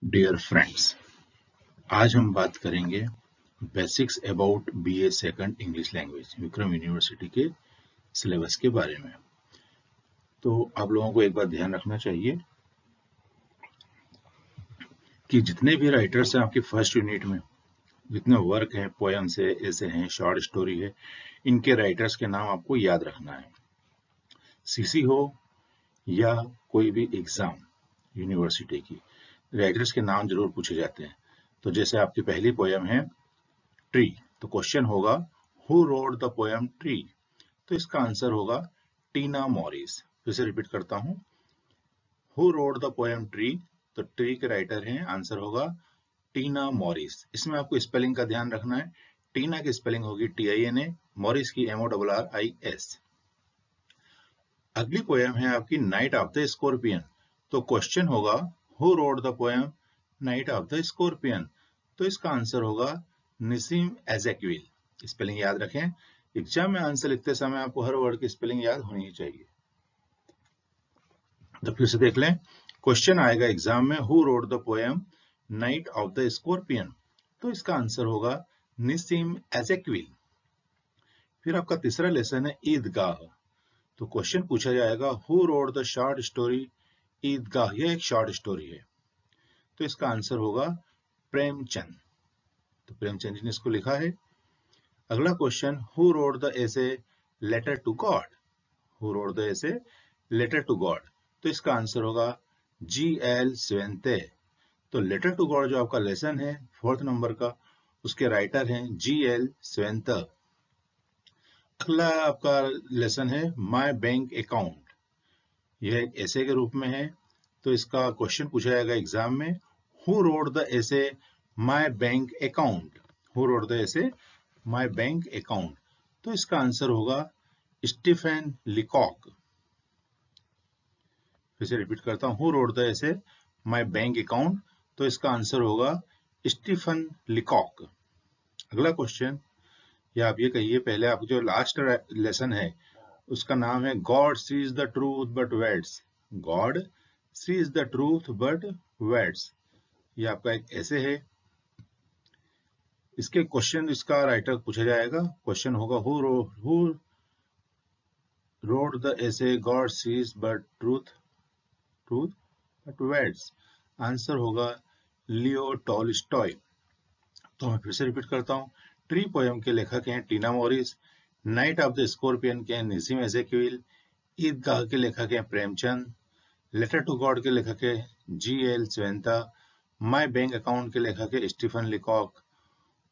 Dear friends, आज हम बात करेंगे basics about BA second English language Vikram university के सिलेबस के बारे में। तो आप लोगों को एक बात ध्यान रखना चाहिए कि जितने भी राइटर्स हैं आपके फर्स्ट यूनिट में, जितने वर्क हैं, पोएम्स है, ऐसे हैं, शॉर्ट स्टोरी है, इनके राइटर्स के नाम आपको याद रखना है। सीसी हो या कोई भी एग्जाम यूनिवर्सिटी की, राइटर्स के नाम जरूर पूछे जाते हैं। तो जैसे आपकी पहली पोएम है ट्री, तो क्वेश्चन होगा who wrote the poem tree, तो इसका आंसर होगा टीना मॉरिस। फिर से रिपीट करता हूं, who wrote the poem tree, तो ट्री के राइटर हैं, आंसर होगा टीना मॉरिस। इसमें आपको स्पेलिंग का ध्यान रखना है। टीना की स्पेलिंग होगी TINA, मॉरिस की MORRIS। अगली पोएम है आपकी नाइट ऑफ द स्कॉर्पियन, तो क्वेश्चन होगा who wrote the poem night of the scorpion, तो इसका आंसर होगा निसीम एजेक्विल। स्पेलिंग याद रखें, एग्जाम में आंसर लिखते समय आपको हर वर्ड की स्पेलिंग याद होनी चाहिए। तो फिर से देख लें, क्वेश्चन आएगा एग्जाम में who wrote the poem night of the scorpion, तो इसका आंसर होगा निसीम एजेक्विल। फिर आपका तीसरा लेसन है ईदगाह, तो क्वेश्चन पूछा जाएगा who wrote the short story Idgah, यह एक शॉर्ट स्टोरी है, तो इसका आंसर होगा प्रेमचंद। तो प्रेमचंद जी ने इसको लिखा है। अगला question, who wrote the essay letter to God, who wrote the essay letter to God, तो इसका आंसर होगा GL स्वेंते। तो लेटर टू गॉड जो आपका लेसन है 4th नंबर का, उसके राइटर हैं GL स्वेंते। अगला आपका लेसन है माय बैंक अकाउंट, यह एक ऐसे के रूप में है, तो इसका क्वेश्चन पूछा जाएगा एग्जाम में हु रोड द ऐसे my bank account, who wrote the ऐसे माय बैंक अकाउंट, तो इसका आंसर होगा स्टीफन लिकॉक। फिर से रिपीट करता हूं, हु रोड द ऐसे माय बैंक अकाउंट, तो इसका आंसर होगा स्टीफन लिकॉक। अगला क्वेश्चन, या आप ये कहिए, पहले आप जो लास्ट लेसन है उसका नाम है God sees the truth but weds, God sees the truth but weds, ये आपका एक ऐसे है। इसके क्वेश्चन, इसका राइटर पूछा जाएगा, क्वेश्चन होगा हु रोड द ऐसे God sees but truth but weds, answer होगा लियो टॉलस्टॉय। तो मैं फिर से रिपीट करता हूँ, ट्री पोएम के लेखक हैं Tina Morris, night of the scorpion के हैं निसीम एजेक्विल, ईदगाह के लेखक हैं प्रेमचंद, लेटर टू गॉड के लेखक है GL स्वेंता, माय बैंक अकाउंट के लेखक है स्टीफन लिकॉक,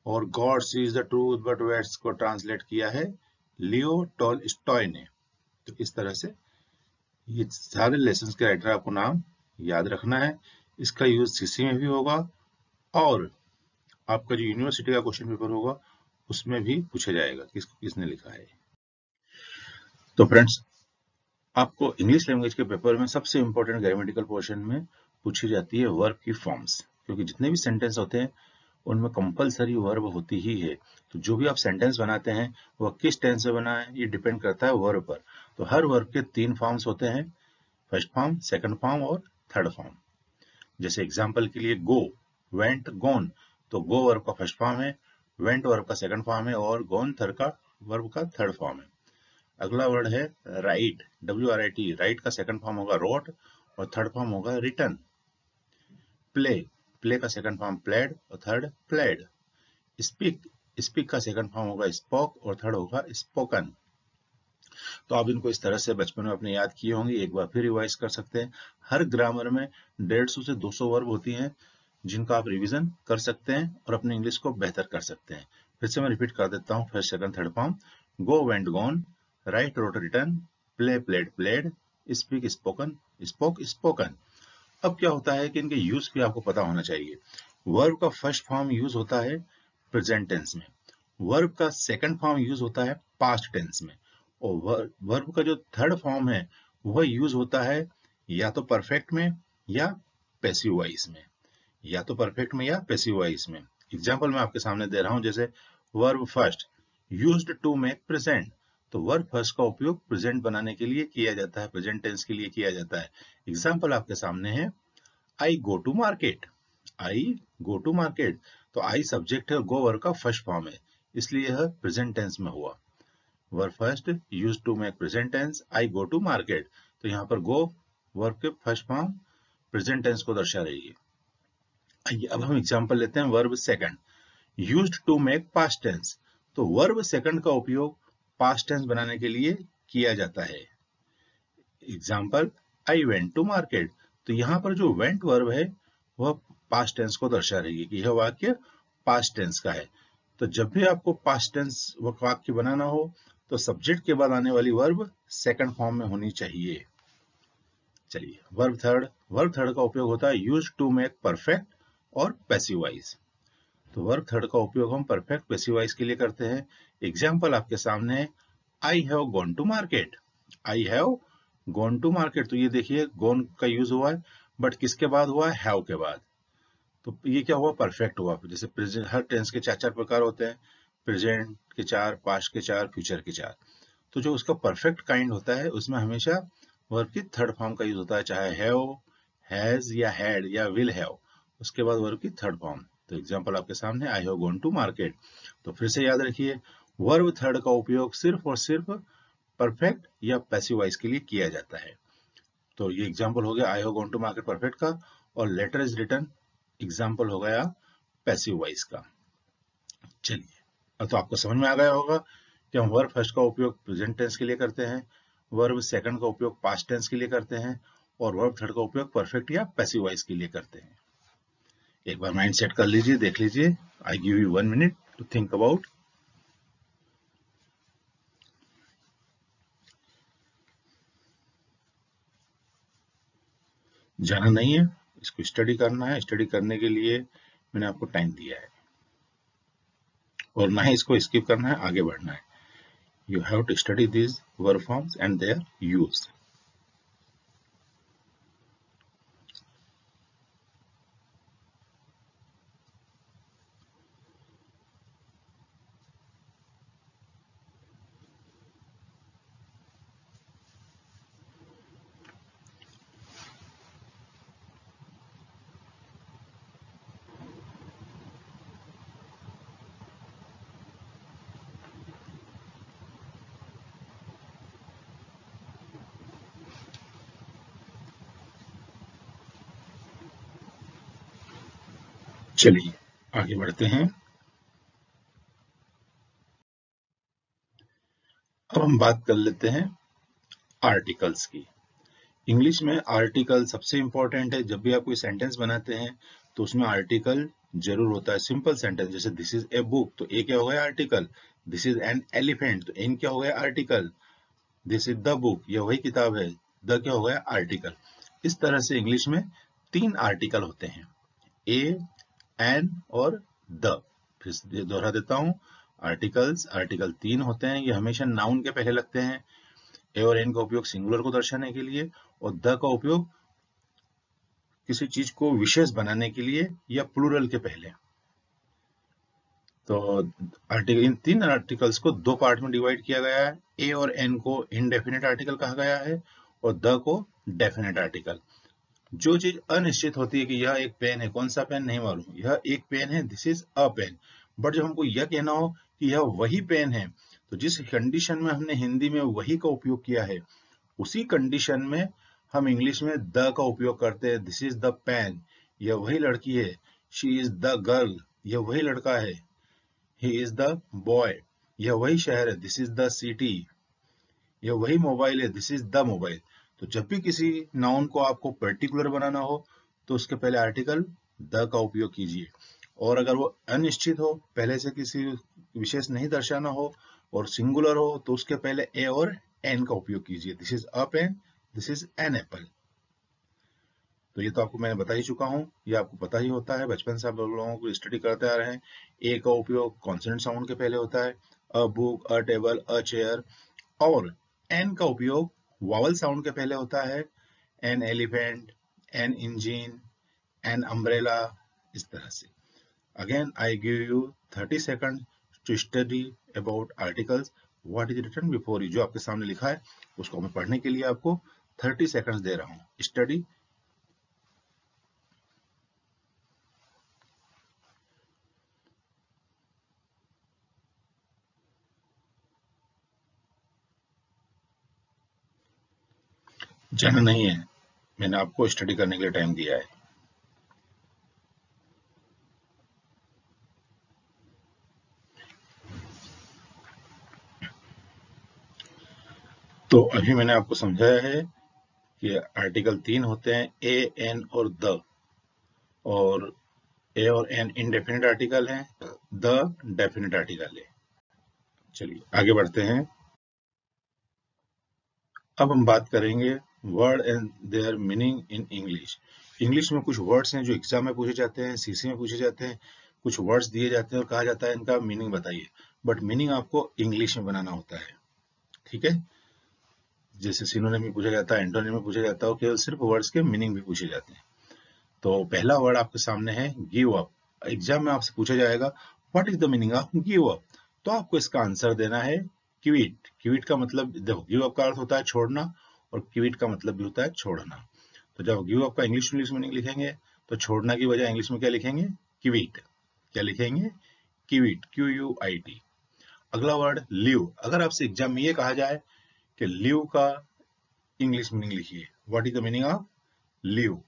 और God sees the truth but weds को ट्रांसलेट किया है लियो टॉलस्टॉय ने। तो इस तरह से ये सारे लेसन्स के राइटर आपको नाम याद रखना है। इसका यूज सीसी में भी होगा और आपका जो यूनिवर्सिटी का क्वेश्चन पेपर होगा उसमें भी पूछा जाएगा किसको किसने लिखा है। तो फ्रेंड्स, आपको इंग्लिश लैंग्वेज के पेपर में सबसे इंपॉर्टेंट ग्रामेटिकल पोर्शन में पूछी जाती है वर्ब की फॉर्म्स, क्योंकि जितने भी सेंटेंस होते हैं उनमें कंपलसरी वर्ब होती ही है। तो जो भी आप सेंटेंस बनाते हैं वह किस टेंस में बना है ये डिपेंड करता है वर्ब पर। तो हर वर्ब के 3 फॉर्म्स होते हैं, फर्स्ट फॉर्म, सेकंड फॉर्म और थर्ड फॉर्म। जैसे एग्जांपल के लिए गो, वेंट, गॉन, तो गो वर्ब का फर्स्ट फॉर्म है, वेंट वर्ब का सेकंड फॉर्म है और गॉन वर्ब का थर्ड फॉर्म है। अगला वर्ड है राइट, WRIT, राइट का सेकंड फॉर्म होगा रोट और थर्ड फॉर्म होगा रिटन। प्ले, प्ले का सेकंड फॉर्म प्लेड और थर्ड प्लेड। स्पीक, स्पीक का सेकंड फॉर्म होगा स्पोक और थर्ड होगा स्पोकन। तो आप इनको इस तरह से बचपन में अपने याद किए होंगे, एक बार फिर रिवाइज कर सकते हैं। हर ग्रामर में 150 से 200 वर्ब होती हैं जिनका आप रिवीजन कर सकते हैं और अपने इंग्लिश को बेहतर कर सकते हैं। फिर से मैं रिपीट कर देता हूँ, first second third form, go went gone, right road return, play played played, speak spoken, spoke spoken. अब क्या होता है कि इनके यूज भी आपको पता होना चाहिए। वर्ब का फर्स्ट फॉर्म यूज होता है प्रेजेंट टेंस में, वर्ब का सेकंड फॉर्म यूज होता है पास्ट टेंस में, और वर्ब का जो थर्ड फॉर्म है वह यूज होता है या तो परफेक्ट में या पैसिव वॉइस में, या तो परफेक्ट में या पैसिव वॉइस में। एग्जांपल मैं आपके सामने दे रहा हूं, जैसे verb first used to make present, तो वर्ब फर्स्ट का उपयोग प्रेजेंट बनाने के लिए किया जाता है, प्रेजेंट टेंस के लिए किया जाता है। एग्जांपल आपके सामने है, I go to market, I go to market, तो आई सब्जेक्ट है, गो वर्ब का फर्स्ट फॉर्म है, इसलिए यह प्रेजेंट टेंस में हुआ। Verb first used to make present tense, I go to market, तो यहाँ पर गो वर्ब के फर्स्ट फॉर्म प्रेजेंट टेंस को दर्शा रही है। आइए अब हम एग्जांपल लेते हैं। Verb second used to make past tense, तो वर्ब सेकंड का उपयोग पास्ट टेंस बनाने के लिए किया जाता है। Example I went to market, तो यहाँ पर जो वेंट वर्ब है वह पास्ट टेंस को दर्शा रही है कि यह वाक्य पास्ट टेंस का है। तो जब भी आपको पास्ट टेंस वाक्य बनाना हो तो सब्जेक्ट के बाद आने वाली वर्ब सेकंड फॉर्म में होनी चाहिए। चलिए वर्ब थर्ड का उपयोग होता है यूज टू मेक परफेक्ट और पैसिव वॉइस। तो वर्ब थर्ड का उपयोग हम परफेक्ट पैसिव वॉइस के लिए करते हैं। एग्जाम्पल आपके सामने है, I have gone to market, I have gone to market, तो ये देखिए गॉन का यूज हुआ है, बट किसके बाद हुआ है, हैव के बाद, तो ये क्या हुआ, परफेक्ट हुआ। जैसे प्रेजेंट, हर टेंस के चार चार प्रकार होते हैं, प्रेजेंट के चार, पास्ट के चार, फ्यूचर के चार, तो जो उसका परफेक्ट काइंड होता है उसमें हमेशा वर्ब की थर्ड फॉर्म का यूज होता है, चाहे हैव, हैज या हैड या विल हैव, उसके बाद वर्ब की थर्ड फॉर्म। तो एग्जांपल आपके सामने, I have gone to market. तो फिर से याद रखिए, वर्ब थर्ड का उपयोग सिर्फ और सिर्फ परफेक्ट या पैसिव वॉइस के लिए किया जाता है। तो ये एग्जांपल हो गया I have gone to market perfect का, और लेटर इज रिटन एग्जांपल हो गया पैसिव वॉइस का। चलिए तो आपको समझ में आ गया होगा कि हम वर्ब फर्स्ट का उपयोग प्रेजेंट टेंस के लिए करते हैं, वर्ब सेकंड का उपयोग पास्ट टेंस के लिए करते हैं, और वर्ब थर्ड का उपयोग परफेक्ट या पैसिव वॉइस के लिए करते हैं। एक बार माइंड सेट कर लीजिए, देख लीजिए। I give you 1 minute to think about. जाना नहीं है, इसको स्टडी करना है। स्टडी करने के लिए मैंने आपको टाइम दिया है, और ना ही इसको स्किप करना है, आगे बढ़ना है। You have to study these verb forms and their use. चलिए आगे बढ़ते हैं। अब हम बात कर लेते हैं आर्टिकल्स की। इंग्लिश में आर्टिकल सबसे इंपॉर्टेंट है। जब भी आप कोई सेंटेंस बनाते हैं तो उसमें आर्टिकल जरूर होता है। सिंपल सेंटेंस जैसे दिस इज ए बुक, तो ए क्या हो गया, article. This is an elephant, तो एन क्या हो गया, article. This is the book, यह वही किताब है, द क्या हो गया, आर्टिकल। इस तरह से इंग्लिश में 3 आर्टिकल होते हैं, ए, एन और द। फिर से दोहरा देता हूं, आर्टिकल 3 होते हैं, ये हमेशा नाउन के पहले लगते हैं। ए और एन का उपयोग सिंगुलर को दर्शाने के लिए, और द का उपयोग किसी चीज को विशेष बनाने के लिए या प्लूरल के पहले। तो आर्टिकल, इन 3 आर्टिकल्स को 2 पार्ट में डिवाइड किया गया है। ए और एन को इनडेफिनेट आर्टिकल कहा गया है, और द को डेफिनेट आर्टिकल। जो चीज अनिश्चित होती है कि यह एक पेन है, कौन सा पेन नहीं मालूम, यह एक पेन है, this is a pen. But जब हमको यह कहना हो कि यह वही पेन है, तो जिस कंडीशन में हमने हिंदी में वही का उपयोग किया है, उसी कंडीशन में हम इंग्लिश में द का उपयोग करते हैं। दिस इज द पेन, यह वही लड़की है। शी इज द गर्ल, यह वही लड़का है। ही इज द बॉय, यह वही शहर है। दिस इज द सिटी, यह वही मोबाइल है। This is the mobile. तो जब भी किसी नाउन को आपको पर्टिकुलर बनाना हो तो उसके पहले आर्टिकल द का उपयोग कीजिए, और अगर वो अनिश्चित हो, पहले से किसी विशेष नहीं दर्शाना हो और सिंगुलर हो, तो उसके पहले ए और एन का उपयोग कीजिए। This is a pen, this is an apple. तो ये तो आपको मैंने बता ही चुका हूँ, ये आपको पता ही होता है, बचपन से आप लोगों को स्टडी करते आ रहे हैं। ए का उपयोग कॉन्सोनेंट साउंड के पहले होता है, a book, a table, a chair. और एन का उपयोग वावल साउंड के पहले होता है, an elephant, an engine, an umbrella, इस तरह से। Again I give you 30 second to study about articles, what is written before you. जो आपके सामने लिखा है उसको मैं पढ़ने के लिए आपको 30 सेकंड्स दे रहा हूँ। स्टडी। जाना नहीं है, मैंने आपको स्टडी करने के लिए टाइम दिया है। तो अभी मैंने आपको समझाया है कि आर्टिकल 3 होते हैं, ए, एन और द, और ए और एन इनडेफिनिट आर्टिकल है, द डेफिनिट आर्टिकल है। चलिए आगे बढ़ते हैं। अब हम बात करेंगे word and there meaning in English. English में कुछ वर्ड्स हैं जो एग्जाम में पूछे जाते हैं, सीसी में पूछे जाते हैं। कुछ वर्ड्स दिए जाते हैं और कहा जाता है इनका मीनिंग बताइए, बट मीनिंग आपको इंग्लिश में बनाना होता है, ठीक है। जैसे सिनोनिम में पूछा जाता है, एंटोनिम में पूछा जाता है, और केवल सिर्फ वर्ड्स के मीनिंग भी पूछे जाते हैं। तो पहला वर्ड आपके सामने है गिव अप। एग्जाम में आपसे पूछा जाएगा what is the meaning of give up, तो आपको इसका आंसर देना है क्विट। क्विट का मतलब, देखो गिव अप का अर्थ होता है छोड़ना, और क्विट का मतलब भी होता है छोड़ना। तो जब गिव अप का इंग्लिश मीनिंग लिखेंगे तो छोड़ना की वजह इंग्लिश में क्या लिखेंगे, क्विट। क्या लिखेंगे, क्विट, QUIT। अगला वर्ड लीव। अगर आपसे एग्जाम में ये कहा जाए कि लीव का इंग्लिश मीनिंग लिखिए, what is the meaning of leave,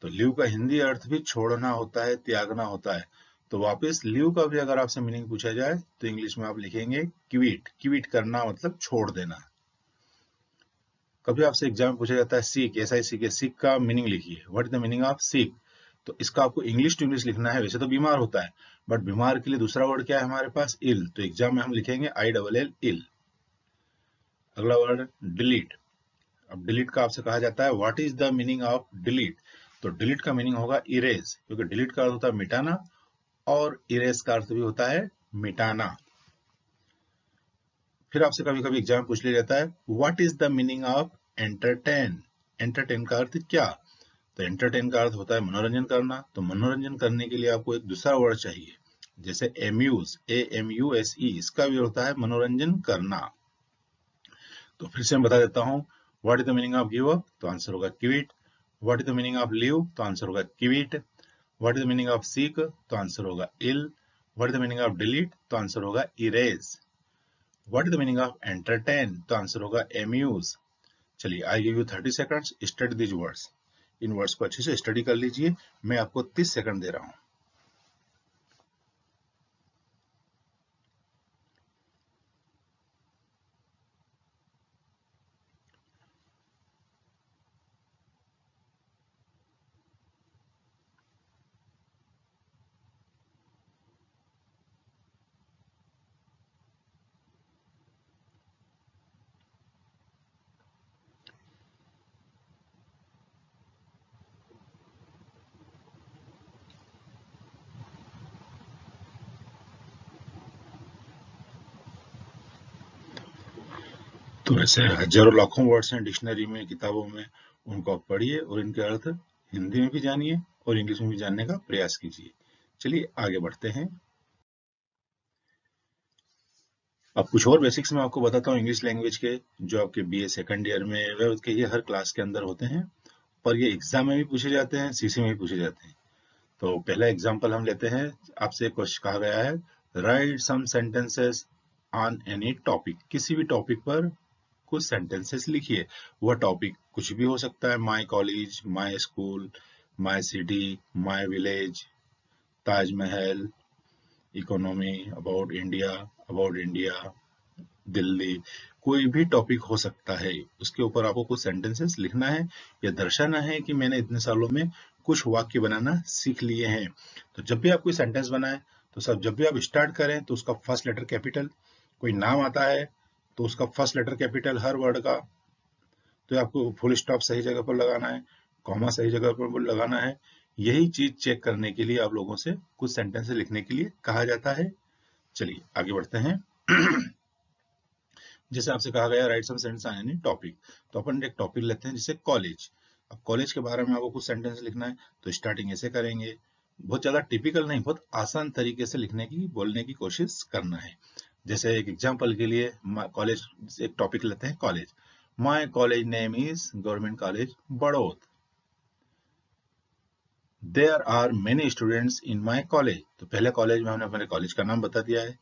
तो लीव का हिंदी अर्थ भी छोड़ना होता है, त्यागना होता है। तो वापस लीव का भी अगर आपसे मीनिंग पूछा जाए तो इंग्लिश में आप लिखेंगे क्विट। क्विट करना मतलब छोड़ देना। कभी आपसे एग्जाम में पूछा जाता है सीक, SICK, सीक का मीनिंग लिखिए, what is the meaning of sick, तो इसका आपको इंग्लिश टू इंग्लिश लिखना है। वैसे तो बीमार होता है, बट बीमार के लिए दूसरा वर्ड क्या है हमारे पास, इल, तो एग्जाम में हम लिखेंगे ILL, इल। अगला वर्ड डिलीट। अब डिलीट का आपसे कहा जाता है what is the meaning of delete, तो डिलीट का मीनिंग होगा इरेज, क्योंकि डिलीट का अर्थ होता है मिटाना, और इरेज का अर्थ भी होता है मिटाना। फिर आपसे कभी कभी एग्जाम पूछ लिया जाता है what is the meaning of entertain. Entertain का अर्थ क्या, तो एंटरटेन का अर्थ होता है मनोरंजन करना, तो मनोरंजन करने के लिए आपको एक दूसरा वर्ड चाहिए, जैसे एम्यूज, AMUSE, इसका भी होता है मनोरंजन करना। तो फिर से मैं बता देता हूँ, what is the meaning of give up, तो आंसर होगा quit. What is the meaning of leave, तो आंसर होगा quit. What is the meaning of sick, तो आंसर होगा ill. What is the meaning of delete, तो answer होगा erase. What is the meaning of entertain, तो answer होगा amuse. चलिए I give you 30 seconds, study these words. इन words को अच्छे से स्टडी कर लीजिए, मैं आपको 30 सेकंड दे रहा हूं। तो ऐसे हजारों लाखों वर्ड्स हैं डिक्शनरी में, किताबों में, उनको आप पढ़िए और इनके अर्थ हिंदी में भी जानिए और इंग्लिश में भी जानने का प्रयास कीजिए। चलिए आगे बढ़ते हैं। अब कुछ और बेसिक्स मैं आपको बताता हूँ इंग्लिश लैंग्वेज के, जो आपके BA सेकंड ईयर में व उसके ये हर क्लास के अंदर होते हैं, पर ये एग्जाम में भी पूछे जाते हैं, CC में भी पूछे जाते हैं। तो पहला एग्जाम्पल हम लेते हैं। आपसे क्वेश्चन कहा गया है write some sentences on any topic, किसी भी टॉपिक पर कुछ सेंटेंसेस लिखिए। वह टॉपिक कुछ भी हो सकता है, my college, my school, my city, my village, Taj Mahal, economy, about India, Delhi, कोई भी टॉपिक हो सकता है। उसके ऊपर आपको कुछ सेंटेंसेस लिखना है या दर्शाना है कि मैंने इतने सालों में कुछ वाक्य बनाना सीख लिए हैं। तो जब भी आप कोई सेंटेंस बनाएं, तो सब जब भी आप स्टार्ट करें तो उसका फर्स्ट लेटर कैपिटल, कोई नाम आता है तो उसका फर्स्ट लेटर कैपिटल हर वर्ड का, तो आपको फुल स्टॉप सही जगह पर लगाना है, कॉमा सही जगह पर लगाना है। यही चीज चेक करने के लिए आप लोगों से कुछ सेंटेंस लिखने के लिए कहा जाता है। चलिए आगे बढ़ते हैं। जैसे आपसे कहा गया write some sentence on any topic, तो अपन एक टॉपिक लेते हैं जैसे कॉलेज। अब कॉलेज के बारे में आपको कुछ सेंटेंस लिखना है, तो स्टार्टिंग ऐसे करेंगे, बहुत ज्यादा टिपिकल नहीं, बहुत आसान तरीके से लिखने की, बोलने की कोशिश करना है। जैसे एक एग्जांपल के लिए कॉलेज, एक टॉपिक लेते हैं college. My college name is government college Baroda. There are many students in my college, तो पहले कॉलेज में हमने अपने कॉलेज का नाम बता दिया है।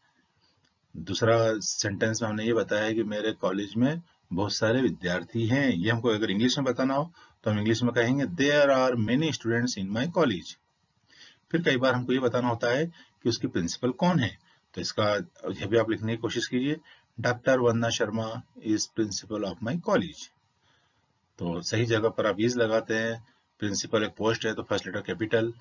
दूसरा सेंटेंस में हमने ये बताया है कि मेरे कॉलेज में बहुत सारे विद्यार्थी हैं। ये हमको अगर इंग्लिश में बताना हो तो हम इंग्लिश में कहेंगे there are many students in my college. फिर कई बार हमको ये बताना होता है कि उसकी प्रिंसिपल कौन है, तो इसका यह भी आप लिखने की कोशिश कीजिए, doctor Vandana Sharma is principle of my college. तो सही जगह पर आप इज लगाते हैं। प्रिंसिपल एक पोस्ट है तो फर्स्ट लेटर कैपिटल,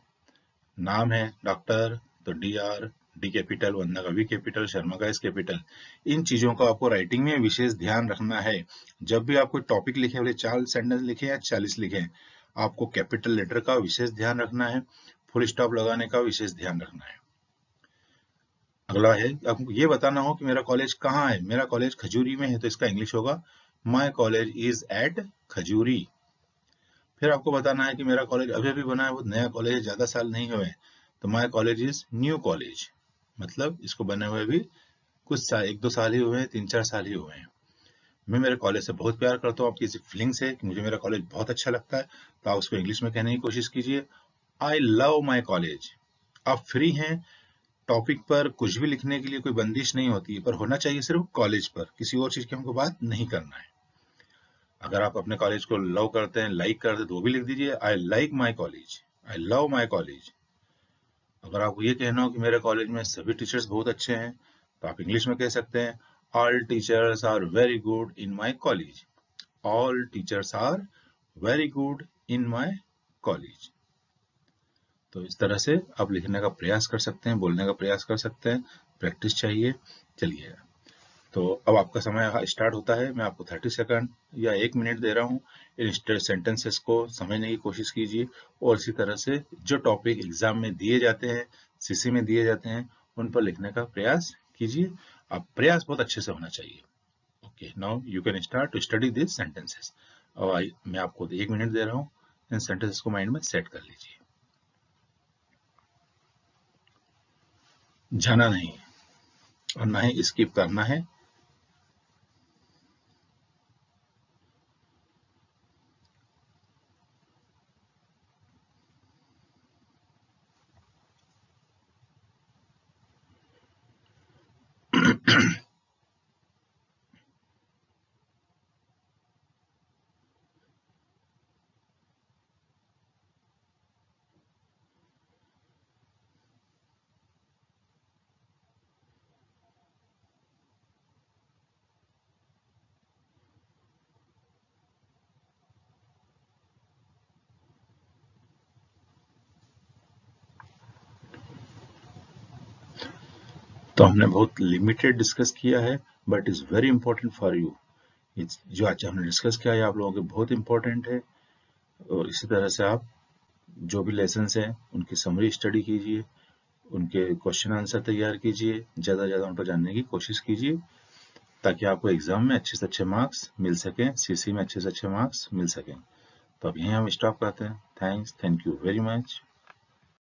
नाम है डॉक्टर तो डी कैपिटल, वंदना का वी कैपिटल, शर्मा का एस कैपिटल। इन चीजों का आपको राइटिंग में विशेष ध्यान रखना है। जब भी आप कोई टॉपिक लिखे, बोले 4 सेंटेंस लिखे या 40 लिखे, आपको कैपिटल लेटर का विशेष ध्यान रखना है, फुल स्टॉप लगाने का विशेष ध्यान रखना है। अगला है आपको ये बताना हो कि मेरा कॉलेज कहाँ है। मेरा कॉलेज खजूरी में है तो इसका इंग्लिश होगा माई कॉलेज इज एट खजूरी। फिर आपको बताना है कि मेरा कॉलेज अभी अभी बना है, वो नया कॉलेज है, ज्यादा साल नहीं हुए, तो my college is new college, मतलब इसको बने हुए भी कुछ साल, 1-2 साल ही हुए हैं, 3-4 साल ही हुए हैं। मैं मेरे कॉलेज से बहुत प्यार करता हूँ। आपकी किसी फीलिंग से कि मुझे मेरा कॉलेज बहुत अच्छा लगता है, तो आप उसको इंग्लिश में कहने की कोशिश कीजिए, आई लव माई कॉलेज। आप फ्री हैं, टॉपिक पर कुछ भी लिखने के लिए कोई बंदिश नहीं होती है, पर होना चाहिए सिर्फ कॉलेज पर, किसी और चीज की हमको बात नहीं करना है। अगर आप अपने कॉलेज को लव करते हैं, लाइक करते हैं, तो वो भी लिख दीजिए, I like my college, I love my college. अगर आपको ये कहना हो कि मेरे कॉलेज में सभी टीचर्स बहुत अच्छे हैं, तो आप इंग्लिश में कह सकते हैं, all teachers are very good in my college, all teachers are very good in my college. तो इस तरह से आप लिखने का प्रयास कर सकते हैं, बोलने का प्रयास कर सकते हैं, प्रैक्टिस चाहिए। चलिए, तो अब आपका समय स्टार्ट होता है। मैं आपको 30 सेकंड या 1 मिनट दे रहा हूँ। इन सेंटेंसेस को समझने की कोशिश कीजिए और इसी तरह से जो टॉपिक एग्जाम में दिए जाते हैं, सीसी में दिए जाते हैं, उन पर लिखने का प्रयास कीजिए। आप प्रयास बहुत अच्छे से होना चाहिए। Okay, now you can start to study this sentences. और मैं आपको 1 मिनट दे रहा हूँ, इन सेंटेंसेस को माइंड में सेट कर लीजिए। जाना नहीं और ना ही स्किप करना है। तो हमने बहुत लिमिटेड डिस्कस किया है, but is very important for you. जो आज हमने डिस्कस किया है आप लोगों के बहुत इंपॉर्टेंट है। और इसी तरह से आप जो भी लेसन हैं उनकी समरी स्टडी कीजिए, उनके क्वेश्चन आंसर तैयार कीजिए, ज़्यादा से ज़्यादा उन पर जानने की कोशिश कीजिए, ताकि आपको एग्जाम में अच्छे से अच्छे मार्क्स मिल सकें, सीसी में अच्छे से अच्छे मार्क्स मिल सकें। तो अब यहीं हम स्टॉप करते हैं। Thank you very much.